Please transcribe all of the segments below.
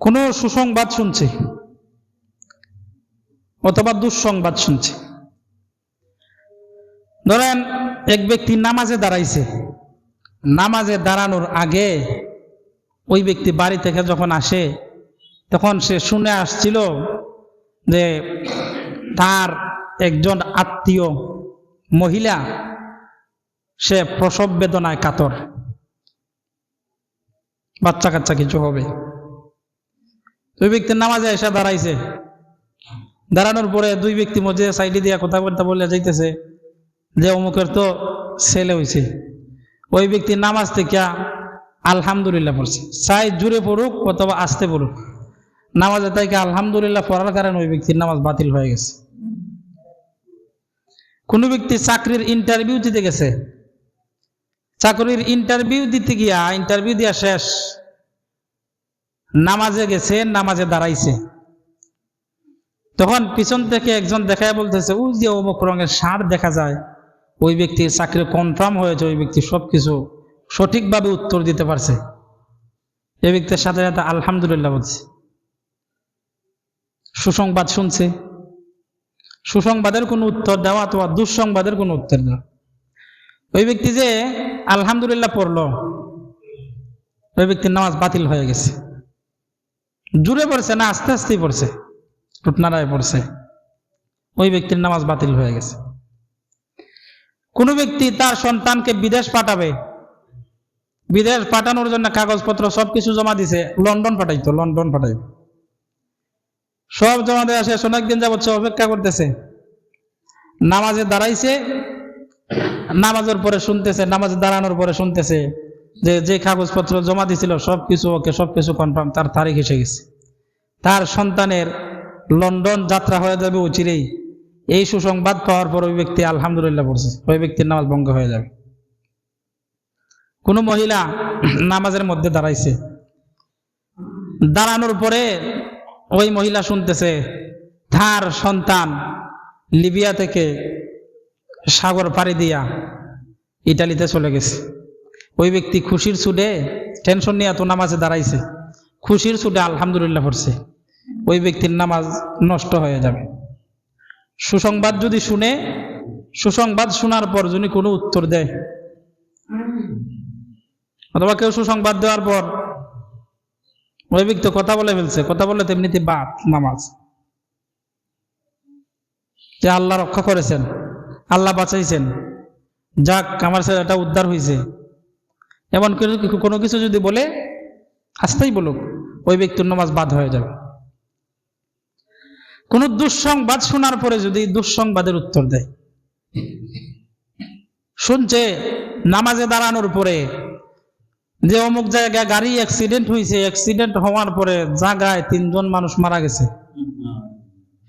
কোনো সুসংবাদ শুনছে অথবা দুঃসংবাদ শুনছে। ধরেন এক ব্যক্তি নামাজে দাঁড়াইছে, নামাজে দাঁড়ানোর আগে ওই ব্যক্তি বাড়ি থেকে যখন আসে তখন সে শুনে আসছিল যে তার একজন আত্মীয় মহিলা সে প্রসব বেদনায় কাতর, বাচ্চা কাচ্চা কিছু হবে। ওই ব্যক্তি নামাজে এসে দাঁড়াইছে, দাঁড়ানোর পরে দুই ব্যক্তি মধ্যে সাইডে দিয়া কথাবার্তা বলে যাইতেছে যে অমুকের তো ছেলে হয়েছে। ওই ব্যক্তি নামাজ থেকে আলহামদুলিল্লাহ পড়ছে, চাই জুড়ে পড়ুক অথবা আস্তে পড়ুক, নামাজে তাইকে আলহামদুলিল্লাহ পড়ার কারণে ওই ব্যক্তির নামাজ বাতিল হয়ে গেছে। কোনো ব্যক্তি চাকরির ইন্টারভিউ দিতে গেছে, চাকরির ইন্টারভিউ দিতে গিয়া ইন্টারভিউ দিয়া শেষ, নামাজে গেছে, নামাজে দাঁড়াইছে, তখন পিছন থেকে একজন দেখায় বলতেছে ওই যে অমুক রঙের শার্ট দেখা যায়, ওই ব্যক্তির চাকরি কনফার্ম হয়েছে, ওই ব্যক্তি সবকিছু সঠিকভাবে উত্তর দিতে পারছে। এই ব্যক্তির সাথে সাথে আলহামদুলিল্লাহ বলছে, সুসংবাদ শুনছে। সুসংবাদের কোনো উত্তর দেওয়া অথবা দুঃসংবাদের কোনো উত্তর দেওয়া। ওই ব্যক্তি যে আলহামদুলিল্লাহ পড়লো, ওই ব্যক্তির নামাজ বাতিল হয়ে গেছে। জুড়ে পড়ছে না আস্তে আস্তেই পড়ছে, টুটনারায় পড়ছে, ওই ব্যক্তির নামাজ বাতিল হয়ে গেছে। কোনো ব্যক্তি তার সন্তানকে বিদেশ পাঠাবে, বিদেশ পাঠানোর জন্য কাগজপত্র সবকিছু জমা দিছে, লন্ডন পাঠাইতো, লন্ডন পাঠাইব, সব জমা দেওয়া শেষ, অনেকদিন যাবত অপেক্ষা করতেছে, নামাজে দাঁড়াইছে, নামাজের পরে শুনতেছে, নামাজে দাঁড়ানোর পরে শুনতেছে যে যে কাগজপত্র জমা দিছিল সবকিছু ওকে, সবকিছু কনফার্ম, তার তারিখ এসে গেছে, তার সন্তানের লন্ডন যাত্রা হয়ে যাবে অচিরেই। এই সুসংবাদ পাওয়ার পর ওই ব্যক্তি আলহামদুলিল্লাহ পড়ছে, ওই ব্যক্তির নামাজ ভঙ্গ হয়ে যাবে। কোনো মহিলা নামাজের মধ্যে দাঁড়াইছে, দাঁড়ানোর পরে ওই মহিলা শুনতেছে তার সন্তান লিবিয়া থেকে সাগর পাড়ি দিয়া ইটালিতে চলে গেছে। ওই ব্যক্তি খুশির ছুটে, টেনশন নিয়ে এত নামাজে দাঁড়াইছে, খুশির ছুটে আলহামদুলিল্লাহ পড়ছে, ওই ব্যক্তির নামাজ নষ্ট হয়ে যাবে। সুসংবাদ যদি শুনে, সুসংবাদ শোনার পর যদি কোনো উত্তর দেয় অথবা কেউ সুসংবাদ দেওয়ার পর ওই ব্যক্তি কথা বলে ফেলছে, কথা বলে তেমনিতে বাদ নামাজ, যে আল্লাহ রক্ষা করেছেন, আল্লাহ বাঁচাইছেন, যাক আমার ছেলেটা উদ্ধার হয়েছে, এমন কোনো কিছু যদি বলে আস্তেই বলুক, ওই ব্যক্তির নামাজ বাদ হয়ে যাবে। কোন দুঃসংবাদ শোনার পরে যদি দুঃসংবাদের উত্তর দেয়, শুনছে নামাজে দাঁড়ানোর পরে যে অমুক জায়গায় গাড়ি অ্যাক্সিডেন্ট হয়েছে, অ্যাক্সিডেন্ট হওয়ার পরে জায়গায় 3 জন মানুষ মারা গেছে,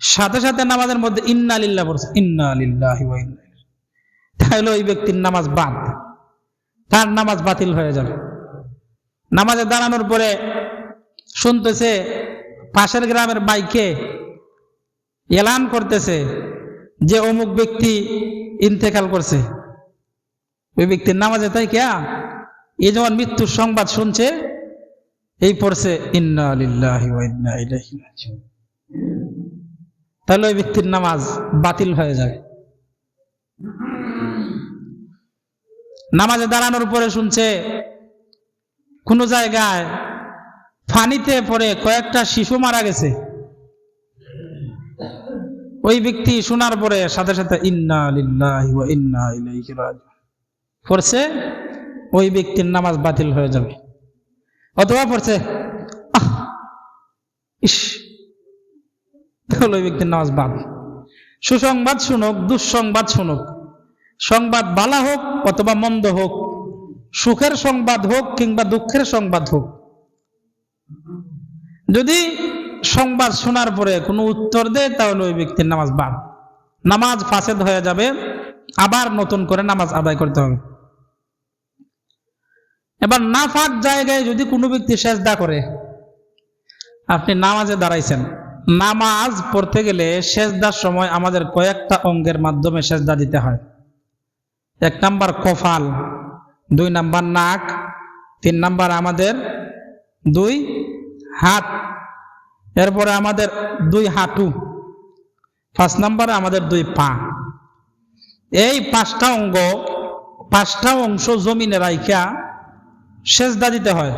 সাথে সাথে নামাজের মধ্যে ইন্না লিল্লাহ পড়ছে, ইন্না লিল্লাহি ওয়া ইন্না ইলাইহি, তাহলে ওই ব্যক্তির নামাজ বাদ, তার নামাজ বাতিল হয়ে যাবে। নামাজে দাঁড়ানোর পরে শুনতেছে পাশের গ্রামের বাইকে এলান করতেছে যে অমুক ব্যক্তি ইন্তেকাল করছে, ওই ব্যক্তির নামাজে তাই কে এই যখন মৃত্যুর সংবাদ শুনছে এই পড়ছে ইন্না লিল্লাহি ওয়া ইন্না ইলাইহি রাজিউন, তাহলে ওই ব্যক্তির নামাজ বাতিল হয়ে যাবে। নামাজে দাঁড়ানোর পরে শুনছে কোন জায়গায় পানিতে পড়ে কয়েকটা শিশু মারা গেছে, ওই ব্যক্তি শোনার পরে সাথে সাথে ইন্না লিল্লাহি ওয়া ইন্না ইলাইহি রাজিউন পড়ছে, ওই ব্যক্তির নামাজ বাতিল হয়ে যাবে। অথবা পড়ছে ইস, তাহলে ওই ব্যক্তির নামাজ বাদ। সুসংবাদ শুনুক, দুঃসংবাদ শুনুক, সংবাদ ভালো হোক অথবা মন্দ হোক, সুখের সংবাদ হোক কিংবা দুঃখের সংবাদ হোক, যদি সংবাদ শোনার পরে কোনো উত্তর দেয় তাহলে ওই ব্যক্তির নামাজ বাদ, নামাজ ফাসেদ হয়ে যাবে, আবার নতুন করে নামাজ আদায় করতে হবে। এবার নাফাক জায়গায় যদি কোনো ব্যক্তি সেজদা করে, আপনি নামাজে দাঁড়াইছেন, নামাজ পড়তে গেলে সেজদার সময় আমাদের কয়েকটা অঙ্গের মাধ্যমে সেজদা দিতে হয়। 1 নাম্বার কপাল, 2 নাম্বার নাক, 3 নাম্বার আমাদের 2 হাত এরপরে আমাদের 2 হাঁটু, 5 নম্বরে আমাদের 2 পা। এই 5টা অংশ জমিনে রাইখা সেজদা দিতে হয়।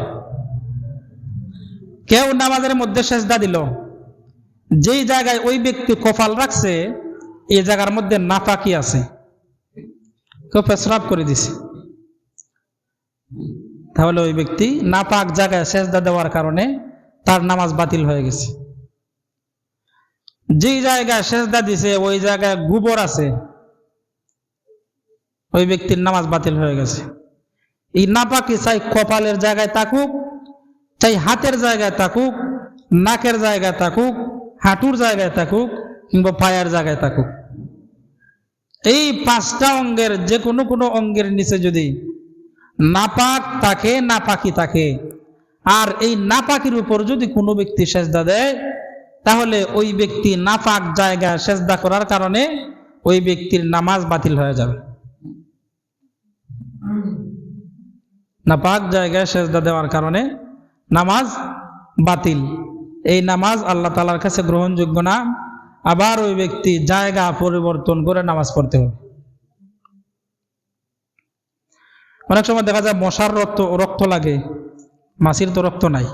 কেউ নামাজের মধ্যে সেজদা দিল, যেই জায়গায় ওই ব্যক্তি কপাল রাখছে এই জায়গার মধ্যে নাপাকি আছে, কেউ পেশরাব করে দিছে, তাহলে ওই ব্যক্তি নাপাক জায়গায় সেজদা দেওয়ার কারণে তার নামাজ বাতিল হয়ে গেছে। যেই জায়গায় সেজদা দিছে ওই জায়গায় গোবর আছে, ওই ব্যক্তির নামাজ বাতিল হয়ে গেছে। এই নাপাকি চাই কপালের জায়গায় থাকুক, চাই হাতের জায়গায় থাকুক, নাকের জায়গায় থাকুক, হাঁটুর জায়গায় থাকুক, কিংবা পায়ের জায়গায় থাকুক, এই 5টা অঙ্গের যে কোনো অঙ্গের নিচে যদি নাপাক থাকে, নাপাকি থাকে, আর এই নাপাকির উপর যদি কোনো ব্যক্তি সেজদা দেয়, তাহলে ওই ব্যক্তি নাপাক জায়গায় সেজদা করার কারণে ওই ব্যক্তির নামাজ বাতিল হয়ে যাবে। নাপাক জায়গায় সেজদা দেওয়ার কারণে নামাজ বাতিল। এই নামাজ আল্লাহ তাআলার কাছে গ্রহণযোগ্য না। আবার ওই ব্যক্তি জায়গা পরিবর্তন করে নামাজ পড়তে হবে। অনেক সময় দেখা যায় মশার রক্ত লাগে, মাছির তো রক্ত নাই।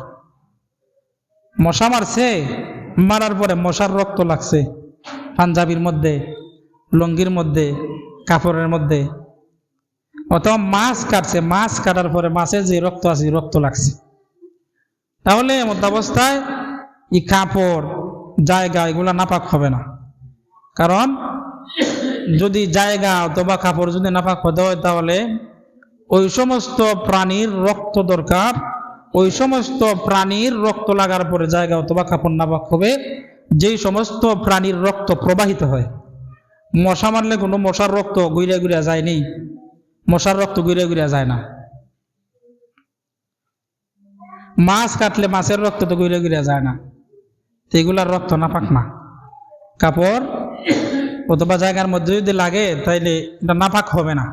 মশা মারছে, মারার পরে মশার রক্ত লাগছে পাঞ্জাবির মধ্যে, লুঙ্গির মধ্যে, কাপড়ের মধ্যে। অথবা মাছ কাটছে, মাছ কাটার পরে মাছের যে রক্ত আছে রক্ত লাগছে। তাহলে এমত অবস্থায় এই কাপড় জায়গা এগুলা নাপাক হবে না। কারণ যদি জায়গা অথবা কাপড় যদি নাপাক হতে হয়, তাহলে ওই সমস্ত প্রাণীর রক্ত দরকার। ওই সমস্ত প্রাণীর রক্ত লাগার পরে জায়গা অথবা কাপড় নাপাক হবে যেই সমস্ত প্রাণীর রক্ত প্রবাহিত হয়। মশা মারলে কোনো মশার রক্ত গুইরা গুইরা যায়নি, মশার রক্ত গুইরা গুইরা যায় না। মাছ কাটলে মাছের রক্ত তো গুইরা গুইরা যায় না, এগুলার রক্ত নাপাক না। কাপড় অথবা জায়গার মধ্যে যদি লাগে তাইলে এটা নাপাক হবে না।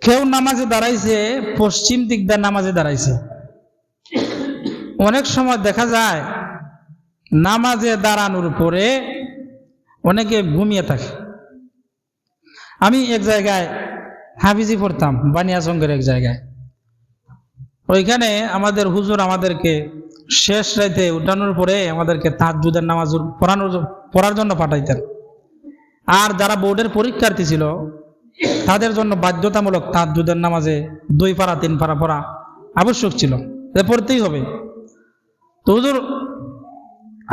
কেউ নামাজে দাঁড়াইছে, পশ্চিম দিক দিয়ে নামাজে দাঁড়াইছে। অনেক সময় দেখা যায় নামাজে দাঁড়ানোর পরে অনেকে ঘুমিয়ে থাকে। আমি এক জায়গায় হাফিজি পড়তাম, বানিয়াচঙ্গের এক জায়গায়। ওইখানে আমাদের হুজুর আমাদেরকে শেষ রাইতে উঠানোর পরে আমাদেরকে তাহাজ্জুদের নামাজ পড়ার জন্য পাঠাইতেন। আর যারা বোর্ডের পরীক্ষার্থী ছিল তাদের জন্য বাধ্যতামূলক তাহাজ্জুদের নামাজে 2 পারা 3 পারা পড়া আবশ্যক ছিল, পড়তেই হবে। তো হুজুর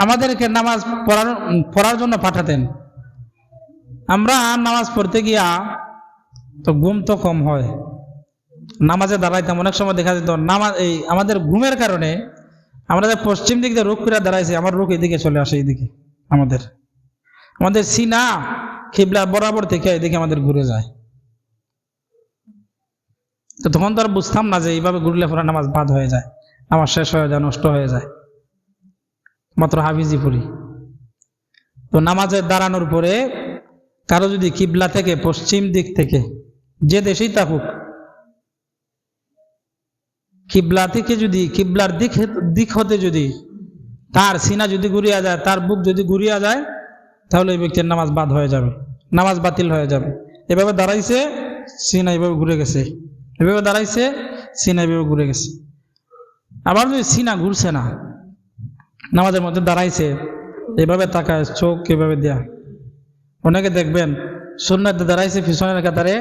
আমাদেরকে নামাজ পড়ার জন্য পাঠাতেন। আমরা নামাজ পড়তে গিয়া তো ঘুম তো কম হয়, নামাজে দাঁড়াইতাম। অনেক সময় দেখা যেত নামাজ এই আমাদের ঘুমের কারণে আমরা যে পশ্চিম দিক দিয়ে রুখ করে দাঁড়াইছি, আমার রুখ এদিকে চলে আসে, এইদিকে আমাদের সিনা কিবলা বরাবর থেকে এদিকে আমাদের ঘুরে যায়। তো তখন তো আর বুঝতাম না যে এইভাবে ঘুরলে পরে নামাজ বাদ হয়ে যায়, নামাজ শেষ হয়ে যায়, নষ্ট হয়ে যায়। মাত্র হাফিজি পড়ি। তো নামাজে দাঁড়ানোর পরে কারো যদি কিবলা থেকে, পশ্চিম দিক থেকে, যে দেশেই থাকুক, কিবলা থেকে যদি কিবলার দিক হতে যদি তার সিনা যদি ঘুরিয়া যায়, তার বুক যদি ঘুরিয়া যায়, তাহলে ওই ব্যক্তির নামাজ বাদ হয়ে যাবে, নামাজ বাতিল হয়ে যাবে। এভাবে দাঁড়াইছে, সিনা এভাবে ঘুরে গেছে, এভাবে দাঁড়াইছে, সিনা এভাবে ঘুরে গেছে। আবার যদি সিনা ঘুরছে না, নামাজের মধ্যে দাঁড়াইছে, এভাবে তাকায়, চোখ এভাবে দেয়া। অনেকে দেখবেন সুন্নাতে দাঁড়াইছে পিছনের কাতারে,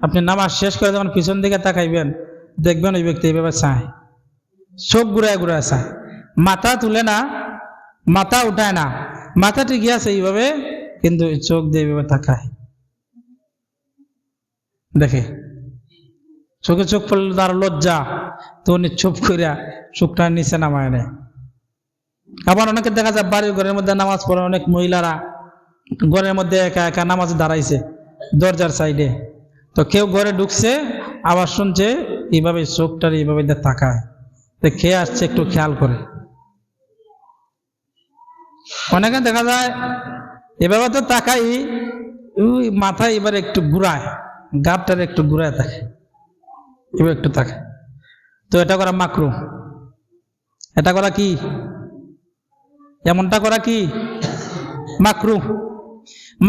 আপনি নামাজ শেষ করে যখন পিছন দিকে তাকাইবেন, দেখবেন ওই ব্যক্তি এইভাবে চায়, চোখ ঘুরায় ঘুরায় চায়, মাথা তুলে না, মাথা উঠায় না, মাথা ঠিকই আছে এইভাবে, কিন্তু চোখ দিয়ে এইভাবে তাকায়। দেখে চোখে চোখ পড়লে তার লজ্জা, তো উনি চুপ করিয়া চোখটা নিচে নামায় নেয়। আবার অনেকে দেখা যায় বাড়ির ঘরের মধ্যে নামাজ পড়ে, অনেক মহিলারা ঘরের মধ্যে একা একা নামাজে দাঁড়াইছে দরজার সাইডে। তো কেউ ঘরে ঢুকছে, আবার শুনছে, এইভাবে চোখটার এইভাবে তাকায়, খেয়ে আসছে, একটু খেয়াল করে। অনেকে দেখা যায় এভাবে তো তাকাই, মাথায় এবার একটু ঘুরায়, গাঁটটার একটু ঘুরায় থাকে, এবার একটু তাকায়। তো এটা করা মাকরু। এটা করা কি? এমনটা করা কি? মাকরু।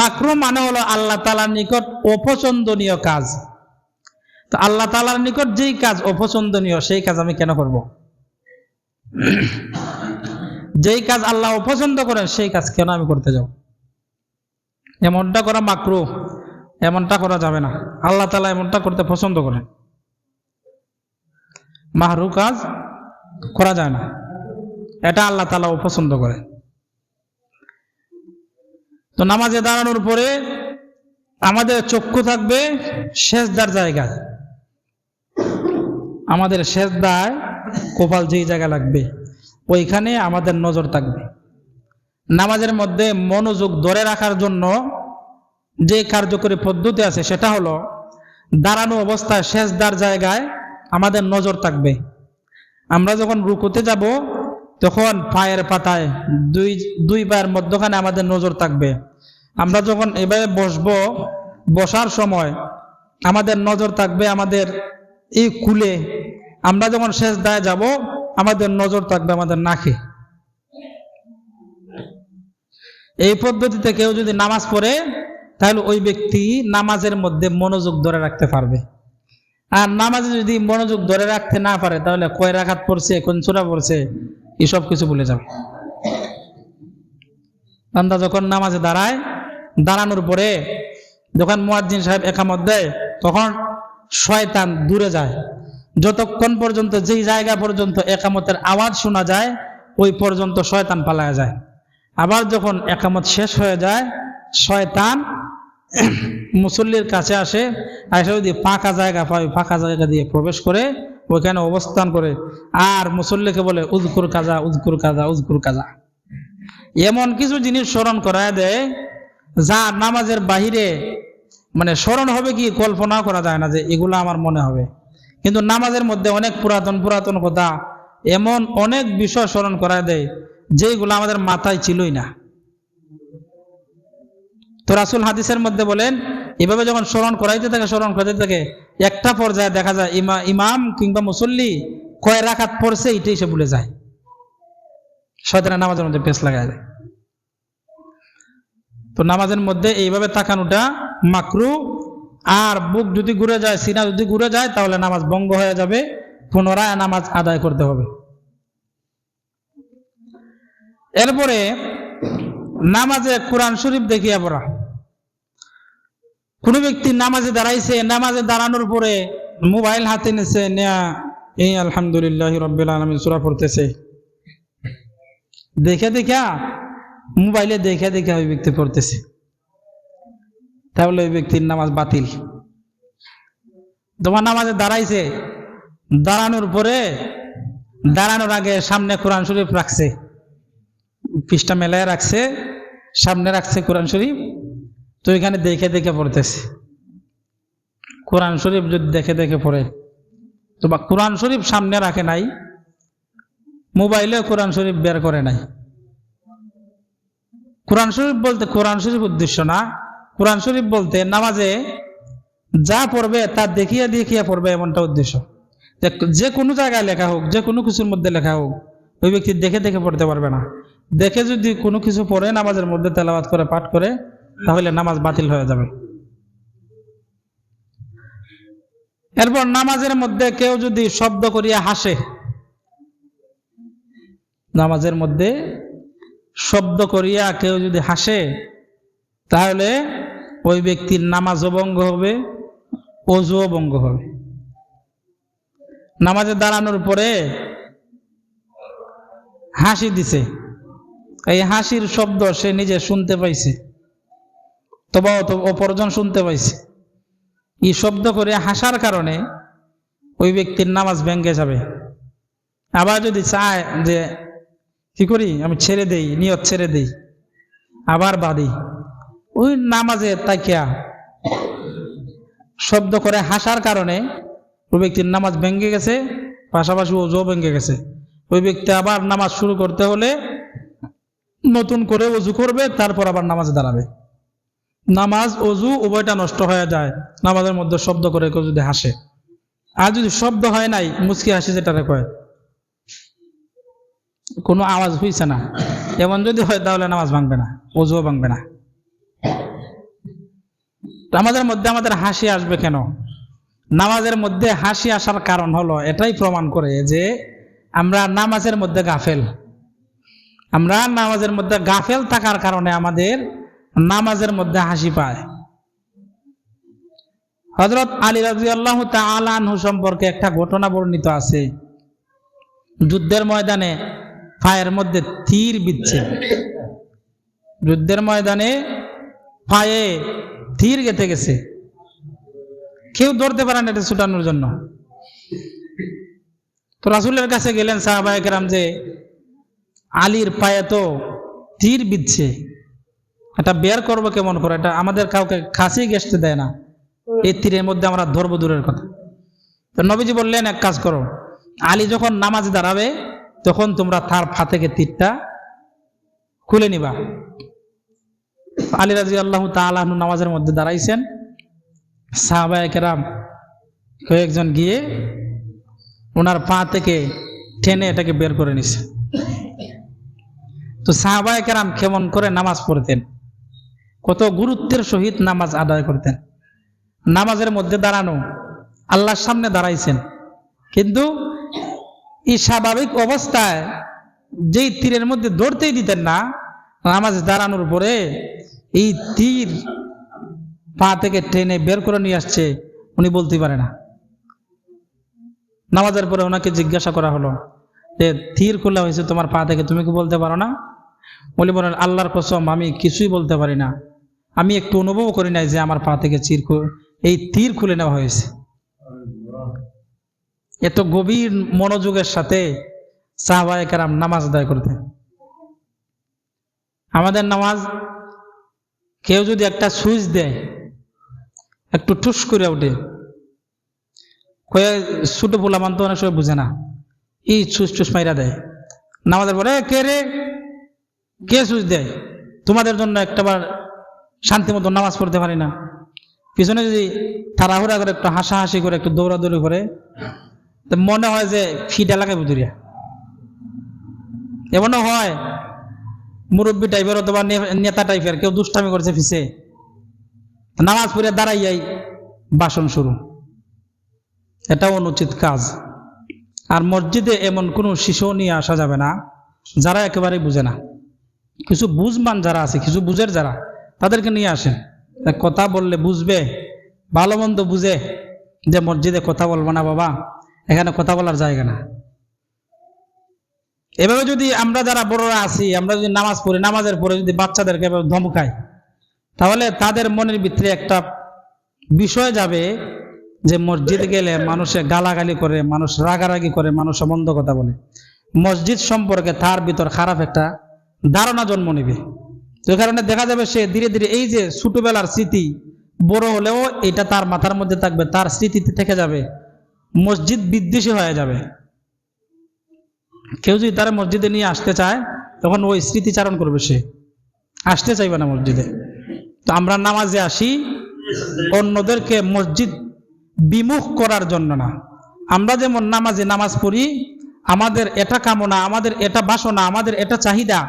মাকরু মানে হলো আল্লাহ তাআলার নিকট অপছন্দনীয় কাজ। তো আল্লাহ তাআলার নিকট যেই কাজ অপছন্দনীয় সেই কাজ আমি কেন করব? যেই কাজ আল্লাহ অপছন্দ করেন সেই কাজ কেন আমি করতে যাব? এমনটা করা মাকরু, এমনটা করা যাবে না। আল্লাহ তাআলা এমনটা করতে পছন্দ করেন। মাহরু কাজ করা যায় না, এটা আল্লাহ তাআলা অপছন্দ করেন। তো নামাজে দাঁড়ানোর পরে আমাদের চক্ষু থাকবে সেজদার জায়গায়। আমাদের সেজদায় কপাল যেই জায়গা লাগবে ওইখানে আমাদের নজর থাকবে। নামাজের মধ্যে মনোযোগ ধরে রাখার জন্য যে কার্যকরী পদ্ধতি আছে সেটা হলো দাঁড়ানো অবস্থায় সেজদার জায়গায় আমাদের নজর থাকবে। আমরা যখন রুকুতে যাব তখন পায়ের পাতায় দুই পায়ের মধ্যখানে আমাদের নজর থাকবে। আমরা যখন এভাবে বসবো, বসার সময় আমাদের নজর থাকবে আমাদের এই কুলে। আমরা যখন সেজদায় যাব আমাদের নজর থাকবে আমাদের নাকে। এই পদ্ধতিতে কেউ যদি নামাজ পড়ে তাহলে ওই ব্যক্তি নামাজের মধ্যে মনোযোগ ধরে রাখতে পারবে। আর নামাজে যদি মনোযোগ ধরে রাখতে না পারে তাহলে কয় রাকাত পড়ছে, কোন সূরা পড়ছে, এসব কিছু ভুলে যাবে। বান্দা যখন নামাজে দাঁড়ায়, দাঁড়ানোর পরে যখন মুয়াজ্জিন সাহেব একামত দেয় তখন শয়তান দূরে যায়। যতক্ষণ পর্যন্ত যেই জায়গা পর্যন্ত একামতের আওয়াজ শোনা যায় ওই পর্যন্ত শয়তান পালায়া যায়। আবার যখন একামত শেষ হয়ে যায় শয়তান মুসল্লির কাছে আসে, এসে যদি ফাঁকা জায়গা পায় ফাঁকা জায়গা দিয়ে প্রবেশ করে ওইখানে অবস্থান করে আর মুসল্লিকে বলে উযকুর কাজা, উযকুর কাজা, উযকুর কাজা। এমন কিছু জিনিস স্মরণ করায় দেয় যা নামাজের বাহিরে মানে স্মরণ হবে কি কল্পনা করা যায় না যে এগুলো আমার মনে হবে। কিন্তু নামাজের মধ্যে অনেক পুরাতন পুরাতন কথা, এমন অনেক বিষয় স্মরণ করায় দেয় যেগুলো আমাদের মাথায় ছিলই না। তো রাসূল হাদিসের মধ্যে বলেন এভাবে যখন স্মরণ করাইতে থাকে একটা পর্যায়ে দেখা যায় ইমাম কিংবা মুসল্লি কয় রাকাত পড়ছে এটাই সে ভুলে যায়। শয়তানের নামাজের মধ্যে পেছ লাগায় দেয়। তো নামাজের মধ্যে এইভাবে তাকানোটা মাকরু। আর বুক যদি ঘুরে যায়, সিনা যদি ঘুরে যায় তাহলে নামাজ ভঙ্গ হয়ে যাবে, পুনরায় নামাজ আদায় করতে হবে। এরপরে নামাজে কোরআন শরীফ দেখিয়া পড়া। কোন ব্যক্তি নামাজে দাঁড়াইছে, নামাজে দাঁড়ানোর পরে মোবাইল হাতে নিছে, নেয়া এই আলহামদুলিল্লাহি রাব্বিল আলামিন সূরা পড়তেছে, মোবাইলে দেখে ওই ব্যক্তি পড়তেছে, তাহলে ওই ব্যক্তির নামাজ বাতিল। তোমার নামাজে দাঁড়াইছে, দাঁড়ানোর পরে দাঁড়ানোর আগে সামনে কোরআন শরীফ রাখছে, পৃষ্ঠা মেলায় রাখছে, সামনে রাখছে কোরআন শরীফ, তো এখানে দেখে পড়তেছে। কোরআন শরীফ যদি দেখে পড়ে তো বা কোরআন শরীফ সামনে রাখে নাই, মোবাইলে কোরআন শরীফ বের করে নাই। কোরআন শরীফ বলতে কোরআন শরীফ উদ্দেশ্য না, কোরআন শরীফ বলতে নামাজে যা পড়বে তা দেখিয়া পড়বে এমনটা উদ্দেশ্য। যে কোনো জায়গায় লেখা হোক, যে কোনো কিছুর মধ্যে লেখা হোক, ওই ব্যক্তি দেখে পড়তে পারবে না। দেখে যদি কোনো কিছু পড়ে নামাজের মধ্যে তেলাওয়াত করে পাঠ করে তাহলে নামাজ বাতিল হয়ে যাবে। এরপর নামাজের মধ্যে কেউ যদি শব্দ করিয়া হাসে, নামাজের মধ্যে শব্দ করিয়া কেউ যদি হাসে তাহলে ওই ব্যক্তির নামাজও ভঙ্গ হবে, ওযুও ভঙ্গ হবে। নামাজে দাঁড়ানোর পরে হাসি দিছে, এই হাসির শব্দ সে নিজে শুনতে পাইছে, তবে অপরজন শুনতে পাইছে। এই শব্দ করে হাসার কারণে ওই ব্যক্তির নামাজ ভেঙে যাবে। আবার যদি চায় যে কি করি আমি ছেড়ে দেই, নিয়ত ছেড়ে দেই, আবার বাদি, ওই নামাজে তাকিয়া শব্দ করে হাসার কারণে ওই ব্যক্তির নামাজ ভেঙে গেছে, পাশাপাশি ওযু ভেঙে গেছে। ওই ব্যক্তি আবার নামাজ শুরু করতে হলে নতুন করে ওযু করবে, তারপর আবার নামাজে দাঁড়াবে। নামাজ ওযু উভয়টা নষ্ট হয়ে যায় নামাজের মধ্যে শব্দ করে কেউ যদি হাসে। আর যদি শব্দ হয় নাই, মুচকি হাসি যেটারে কয়, কোনো আওয়াজ হইছে না, এমন যদি হয় তাহলে নামাজ ভাঙবে না, ওযুও ভাঙবে না। আমাদের মধ্যে আমাদের হাসি আসবে কেন? নামাজের মধ্যে হাসি আসার কারণ হলো, এটাই প্রমাণ করে যে আমরা নামাজের মধ্যে গাফেল। আমরা নামাজের মধ্যে গাফেল থাকার কারণে আমাদের নামাজের মধ্যে হাসি পায়। হযরত আলী রাদিয়াল্লাহু তাআলা আনহু সম্পর্কে একটা ঘটনা বর্ণিত আছে। যুদ্ধের ময়দানে পায়ের মধ্যে তীর বিচ্ছে, যুদ্ধের ময়দানে পায়ে তীর গেঁথে গেছে, কেউ ধরতে পারে না এটা ছুটানোর জন্য। তো রাসূলের কাছে গেলেন সাহাবায়ে কেরাম যে আলীর পায়ে তো তীর বিচ্ছে, এটা বের করবো কেমন করে, এটা আমাদের কাউকে খাসি গেছতে দেয় না, এই তীরের মধ্যে আমরা ধরবো দূরের কথা। তো নবীজি বললেন, এক কাজ করো, আলী যখন নামাজ দাঁড়াবে তখন তোমরা তার পা থেকে তীরটা খুলে নিবা। আলী রাদিয়াল্লাহু তাআলা আনহু নামাজের মধ্যে দাঁড়াইছেন, সাহাবায়ে কেরাম কয়েকজন গিয়ে ওনার পা থেকে টেনে এটাকে বের করে নিছে। তো সাহাবায়ে কেরাম কেমন করে নামাজ পড়তেন, কত গুরুত্বের সহিত নামাজ আদায় করতেন। নামাজের মধ্যে দাঁড়ানো, আল্লাহর সামনে দাঁড়াইছেন, কিন্তু এই স্বাভাবিক অবস্থায় যেই তীরের মধ্যে দৌড়তেই দিতেন না, নামাজ দাঁড়ানোর পরে এই তীর পা থেকে টেনে বের করে নিয়ে আসছে, উনি বলতে পারে না। নামাজের পরে ওনাকে জিজ্ঞাসা করা হলো যে তীর খোলা হয়েছে তোমার পা থেকে, তুমি কি বলতে পারো না? বলি বলেন, আল্লাহর কসম আমি কিছুই বলতে পারি না, আমি একটু অনুভব করি নাই যে আমার পা থেকে এই তীর খুলে নেওয়া হয়েছে। এত গভীর মনোযোগের সাথে সাহাবায়ে কেরাম নামাজ আদায় করতেন। আমাদের নামাজ, কেউ যদি একটা সুইচ দেয়, একটু ঠুস করে উঠে, ছোট পোলা মান তো অনেক সময় বুঝে না, এই সুইচ টুস মাইরা দেয় নামাজের পরে, কে রে, কে সুইচ দেয়? তোমাদের জন্য একটাবার শান্তি মতো নামাজ পড়তে পারি না। পিছনে যদি তাড়াহুড়া করে একটু হাসাহাসি করে একটু দৌড়াদৌড়ি করে, মনে হয় যে ফিটা লাগাই বুঝুরিয়া। এমনও হয় মুরব্বী টাইপের অথবা নেতা টাইপের কেউ দুষ্টামি করছে, ফিসে নামাজ পড়ে দাঁড়াইয়াই ভাষণ শুরু। এটা অনুচিত কাজ। আর মসজিদে এমন কোনো শিশু নিয়ে আসা যাবে না যারা একেবারেই বুঝে না। কিছু বুঝমান যারা আছে, কিছু বুঝের যারা, তাদেরকে নিয়ে আসেন। কথা বললে বুঝবে, ভালো মন্দ বুঝে, যে মসজিদে কথা বলবো না বাবা, এখানে কথা বলার জায়গা না। এভাবে যদি আমরা যারা বড়রা আছি, আমরা যদি নামাজ পড়ি, নামাজের পরে যদি বাচ্চাদেরকে এভাবে ধমকাই, তাহলে তাদের মনের ভিতরে একটা বিষয় যাবে যে মসজিদে গেলে মানুষে গালাগালি করে, মানুষ রাগারাগি করে, মানুষ মন্দ কথা বলে। মসজিদ সম্পর্কে তার ভিতর খারাপ একটা ধারণা জন্ম নেবে। তো কারণে দেখা যাবে সে ধীরে ধীরে এই যে ছোটবেলার স্মৃতি, বড় হলেও এটা তার মাথার মধ্যে থাকবে, তার স্মৃতিতে থেকে যাবে, মসজিদ বিদ্বেষী হয়ে যাবে। কেউ যদি তারা মসজিদে নিয়ে আসতে চায়, তখন ওই স্মৃতিচারণ করবে, সে আসতে চাইবে না মসজিদে। তো আমরা নামাজে আসি অন্যদেরকে মসজিদ বিমুখ করার জন্য না। আমরা যেমন নামাজে নামাজ পড়ি, আমাদের এটা কামনা, আমাদের এটা বাসনা, আমাদের এটা চাহিদা,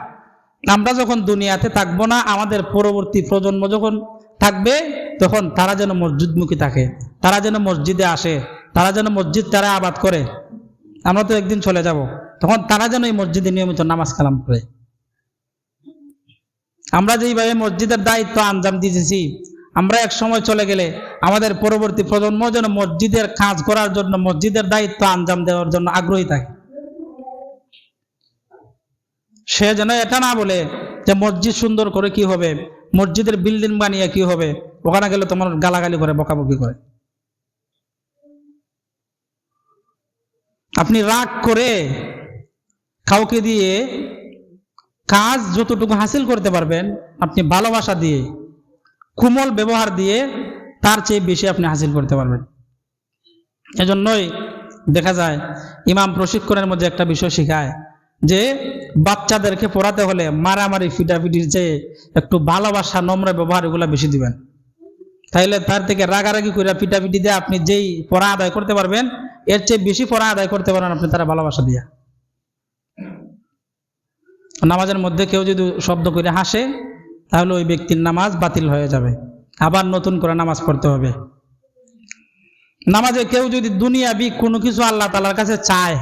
আমরা যখন দুনিয়াতে থাকবো না, আমাদের পরবর্তী প্রজন্ম যখন থাকবে, তখন তারা যেন মসজিদমুখী থাকে, তারা যেন মসজিদে আসে, তারা যেন মসজিদ তারা আবাদ করে। আমরা তো একদিন চলে যাব, তখন তারা যেন এই মসজিদে নিয়মিত নামাজ কালাম করে। আমরা যেইভাবে মসজিদের দায়িত্ব আঞ্জাম দিয়েছি, আমরা এক সময় চলে গেলে আমাদের পরবর্তী প্রজন্ম যেন মসজিদের কাজ করার জন্য, মসজিদের দায়িত্ব আঞ্জাম দেওয়ার জন্য আগ্রহী থাকে। সে যেন এটা না বলে যে মসজিদ সুন্দর করে কি হবে, মসজিদের বিল্ডিং বানিয়ে কি হবে, ওখানে গেলে তোমার গালাগালি করে, বকাবকি করে। আপনি রাগ করে কাউকে দিয়ে কাজ যতটুকু হাসিল করতে পারবেন, আপনি ভালোবাসা দিয়ে, কোমল ব্যবহার দিয়ে, তার চেয়ে বেশি আপনি হাসিল করতে পারবেন। এজন্যই দেখা যায় ইমাম প্রশিক্ষণের মধ্যে একটা বিষয় শেখায় যে বাচ্চাদেরকে পড়াতে হলে মারামারি ফিটাফিটির চেয়ে একটু ভালোবাসা, নম্র ব্যবহার, এগুলা বেশি দিবেন। তাইলে তার থেকে রাগারাগি করে পিটাপিটি দিয়ে আপনি যেই পড়া আদায় করতে পারবেন, এর চেয়ে বেশি পড়া আদায় করতে পারবেন আপনি তারা ভালোবাসা দিয়া। নামাজের মধ্যে কেউ যদি শব্দ করে হাসে তাহলে ওই ব্যক্তির নামাজ বাতিল হয়ে যাবে, আবার নতুন করে নামাজ পড়তে হবে। নামাজে কেউ যদি দুনিয়াবি কোনো কিছু আল্লাহ তাআলার কাছে চায়,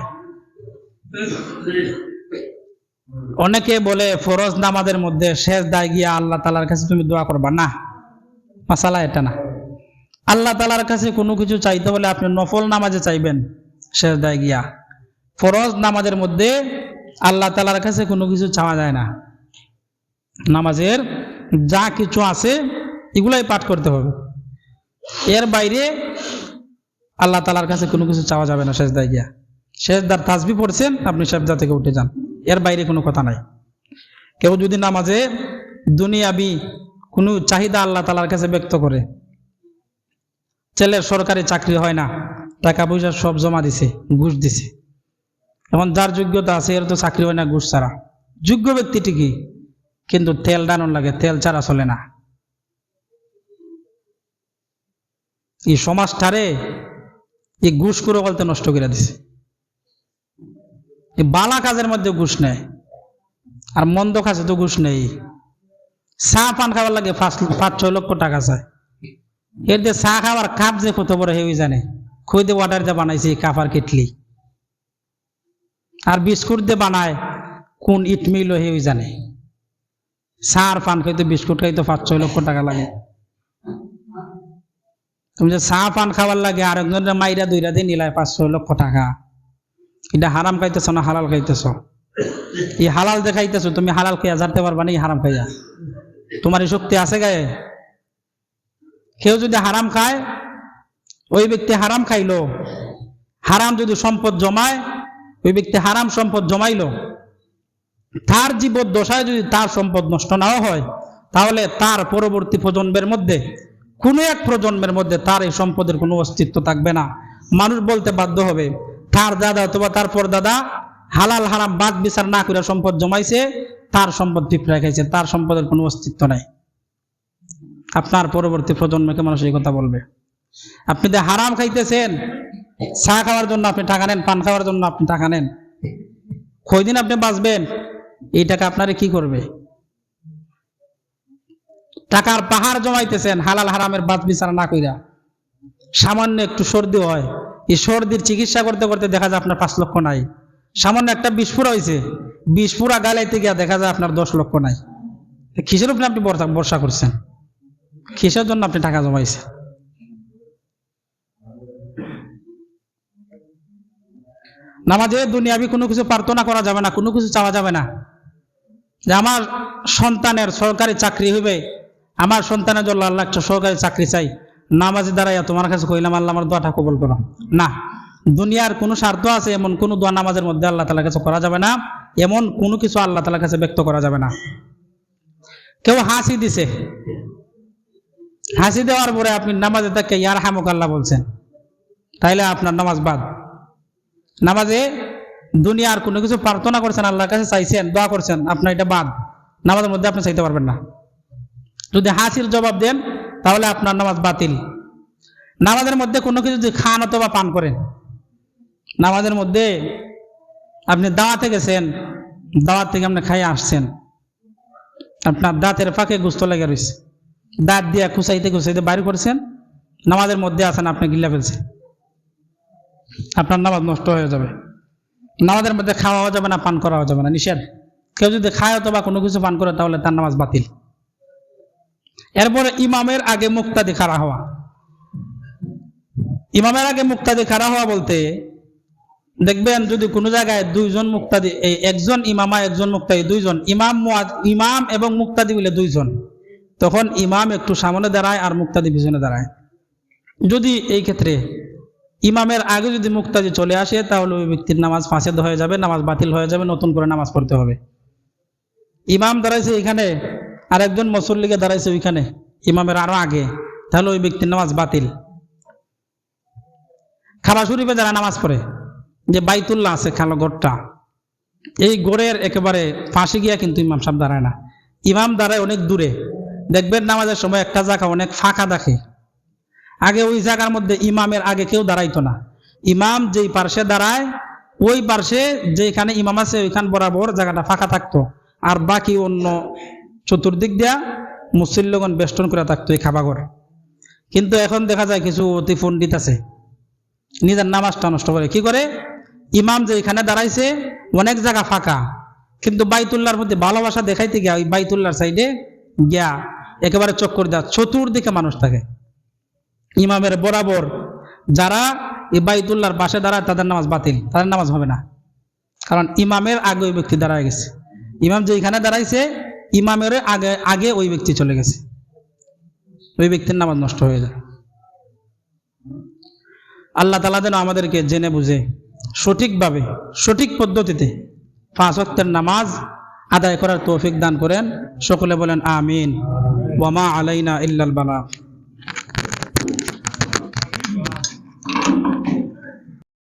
অনেকে বলে ফরজ নামাজের মধ্যে সেজদায় গিয়া আল্লাহ তাআলার কাছে তুমি দোয়া করবা, না, মাসালা এটা না। আল্লাহ তাআলার কাছে কোনো কিছু চাইতে হলে আপনি নফল নামাজে চাইবেন সেজদায় গিয়া। ফরজ নামাজের মধ্যে আল্লাহ তাআলার কাছে কোনো কিছু চাওয়া যায় না। নামাজের যা কিছু আছে এগুলাই পাঠ করতে হবে, এর বাইরে আল্লাহ তাআলার কাছে কোনো কিছু চাওয়া যাবে না। সেজদায় গিয়া সেজদার তাসবিহ পড়ছেন, আপনি সেজদা থেকে উঠে যান, এর বাইরে কোনো কথা নাই। কেউ যদি নামাজে দুনিয়াবি কোনো চাহিদা আল্লাহ তাআলার কাছে ব্যক্ত করে, ছেলের সরকারি চাকরি হয় না, টাকা পয়সা সব জমা দিছে, ঘুষ দিছে, এখন যার যোগ্যতা আছে এর তো চাকরি হয় না ঘুষ ছাড়া, যোগ্য ব্যক্তি ঠিকই, কিন্তু তেল ডানোর লাগে, তেল ছাড়া চলে না। এই সমাজটারে এই ঘুষ করে বলতে নষ্ট করে দিছে। এই বালা কাজের মধ্যে ঘুষ নেয়, আর মন্দ কাজে তো ঘুষ নেই। চা পান খাবার লাগে 5-6 লক্ষ টাকা চায়, এর দিয়ে চা খাবার কাপ যে কত বড় হেউই জানে, খই দিয়ে ওয়াটার দিয়ে বানাইছে কাপ আর কেটলি, আর বিস্কুট দিয়ে বানায় কোন ইট মিল হেউই জানে। চা আর পান খাইতে বিস্কুট খাইতে 5-6 লক্ষ টাকা লাগে। তুমি যে চা পান খাবার লাগে আর একজনের মাইরা দুইরা দিয়ে নিলায় 5-6 লক্ষ টাকা, এটা হারাম খাইতেছ না হালাল খাইতেছ? এই হালাল দেখাইতেছ, তুমি হালাল খাইয়া জানতে পারবা না এই হারাম খাইয়া? তোমার এই শক্তি আছে গায়ে? কেউ যদি হারাম খায়, ওই ব্যক্তি হারাম খাইলো, হারাম যদি সম্পদ জমায়, ওই ব্যক্তি হারাম সম্পদ জমাইলো, তার জীবদ্দশায় যদি তার সম্পদ নষ্ট নাও হয়, তাহলে তার পরবর্তী প্রজন্মের মধ্যে কোনো এক প্রজন্মের মধ্যে তার এই সম্পদের কোনো অস্তিত্ব থাকবে না। মানুষ বলতে বাধ্য হবে তার দাদা অথবা তার পরদাদা হালাল হারাম বাদ বিচার না করে সম্পদ জমাইছে, তার সম্পদ টিপ রেখেছে, তার সম্পদের কোনো অস্তিত্ব নাই। আপনার পরবর্তী প্রজন্মকে মানুষ এই কথা বলবে। আপনি যে হারাম খাইতেছেন, চা খাওয়ার জন্য আপনি টাকা নেন, পান খাওয়ার জন্য আপনি টাকা নেন, কয়দিন আপনি বাঁচবেন? এই টাকা আপনারে কি করবে? টাকার পাহাড় জমাইতেছেন হালাল হারামের বাদ বিচার না কইরা। সামান্য একটু সর্দি হয়, এই সর্দির চিকিৎসা করতে করতে দেখা যায় আপনার 5 লক্ষ নাই। সামান্য একটা বিস্ফোরা হয়েছে, বিস্ফোরা গালাইতে গিয়া দেখা যায় আপনার 10 লক্ষ নাই। কিসের উপরে আপনি ভরসা করছেন? কিসের জন্য আপনি টাকা জমাইছেন? নামাজে দুনিয়াবি কোনো কিছু প্রার্থনা করা যাবে না, কোনো কিছু চাওয়া যাবে না যে আমার সন্তানের সরকারি চাকরি হইবে, আমার সন্তানের জন্য আল্লাহ একটা সরকারি চাকরি চাই, নামাজে দাঁড়াইয়া তোমার কাছে কইলাম আল্লাহ আমার দোয়াটা কবুল করো। না, দুনিয়ার কোনো স্বার্থ আছে এমন কোনো দোয়া নামাজের মধ্যে আল্লাহ তাআলার কাছে করা যাবে না, এমন কোনো কিছু আল্লাহ তাআলার কাছে ব্যক্ত করা যাবে না। কেউ হাসি দিছে, হাসি দেওয়ার পরে আপনি নামাজে তাকে ইয়ারহামুকাল্লাহ বলছেন, তাইলে আপনার নামাজ বাদ। নামাজে দুনিয়ার কোনো কিছু প্রার্থনা করছেন, আল্লাহর কাছে চাইছেন, দোয়া করছেন, আপনার এটা বাদ, নামাজের মধ্যে আপনি চাইতে পারবেন না। যদি হাসির জবাব দেন তাহলে আপনার নামাজ বাতিল। নামাজের মধ্যে কোনো কিছু যদি খান অথবা পান করেন, নামাজের মধ্যে আপনি দাওয়াতে গেছেন, দাওয়াত থেকে আপনি খাইয়ে আসছেন, আপনার দাঁতের ফাঁকে গোস্ত লেগে রয়েছে, দাঁত দিয়ে খুঁচাইতে খুঁচাইতে বাইর করছেন, নামাজের মধ্যে আছেন, আপনি গিলা ফেলছেন, আপনার নামাজ নষ্ট হয়ে যাবে। নামাজের মধ্যে খাওয়াও যাবে না, পান করাও যাবে না, নিষেধ। কেউ যদি খায় অথবা কোনো কিছু পান করে তাহলে তার নামাজ বাতিল। এরপরে ইমামের আগে মুক্তাদি খাড়া হওয়া। ইমামের আগে মুক্তাদি খাড়া হওয়া বলতে দেখবেন যদি কোনো জায়গায় 2 জন মুক্তাদি, এই একজন ইমামা একজন মুক্তাদি, 2 জন ইমাম এবং মুক্তাদি বলে 2 জন, তখন ইমাম একটু সামনে দাঁড়ায় আর মুক্তাদি পিছনে দাঁড়ায়। যদি এই ক্ষেত্রে ইমামের আগে যদি মুক্তাদি চলে আসে তাহলে ওই ব্যক্তির নামাজ ফাসেদ হয়ে যাবে, নামাজ বাতিল হয়ে যাবে, নতুন করে নামাজ পড়তে হবে। ইমাম দাঁড়াইছে এখানে আর একজন মুসল্লিকে দাঁড়াইছে ওইখানে ইমামের আরো আগে, তাহলে ওই ব্যক্তির নামাজ বাতিল। খাবা শরীফে যারা নামাজ পড়ে, যে বাইতুল্লাহ আছে খালো গড়টা, এই গড়ের একেবারে ফাঁসে গিয়া কিন্তু ইমাম সাহেব দাঁড়ায় না, ইমাম দাঁড়ায় অনেক দূরে। দেখবেন নামাজের সময় একটা জায়গা অনেক ফাঁকা দেখে, আগে ওই জায়গার মধ্যে ইমামের আগে কেউ দাঁড়াইতো না। ইমাম যেই পার্শ্বে দাঁড়ায় ওই পার্শ্বে যেখানে ইমাম আছে ওইখান বরাবর জায়গাটা ফাঁকা থাকতো, আর বাকি অন্য চতুর্দিক দিয়া মুসল্লিগণ বেষ্টন করে থাকতো এই খাবাঘর। কিন্তু এখন দেখা যায় কিছু অতি পণ্ডিত আছে, নিজের নামাজটা নষ্ট করে। কি করে? ইমাম যেখানে দাঁড়াইছে অনেক জায়গা ফাঁকা, কিন্তু বাইতুল্লাহর মধ্যে ভালোবাসা দেখাইতে গিয়া ওই বাইতুল্লাহর সাইডে গিয়া একেবারে চক্কর দেওয়া, চতুর্দিকে মানুষ থাকে। ইমামের বরাবর যারা এই বাইতুল্লাহর পাশে দাঁড়ায় তাদের নামাজ বাতিল, তাদের নামাজ হবে না। কারণ ইমামের আগে ওই ব্যক্তি দাঁড়ায় গেছে। ইমাম যেখানে দাঁড়াইছে ইমামের আগে আগে ওই ব্যক্তি চলে গেছে, ওই ব্যক্তির নামাজ নষ্ট হয়ে যায়। আল্লাহ তাআলা যেন আমাদেরকে জেনে বুঝে সঠিকভাবে সঠিক পদ্ধতিতে 5 ওয়াক্তের নামাজ আদায় করার তৌফিক দান করেন। সকলে বলেন আমিন। ওয়া মা আলাইনা ইল্লাল বালাগ।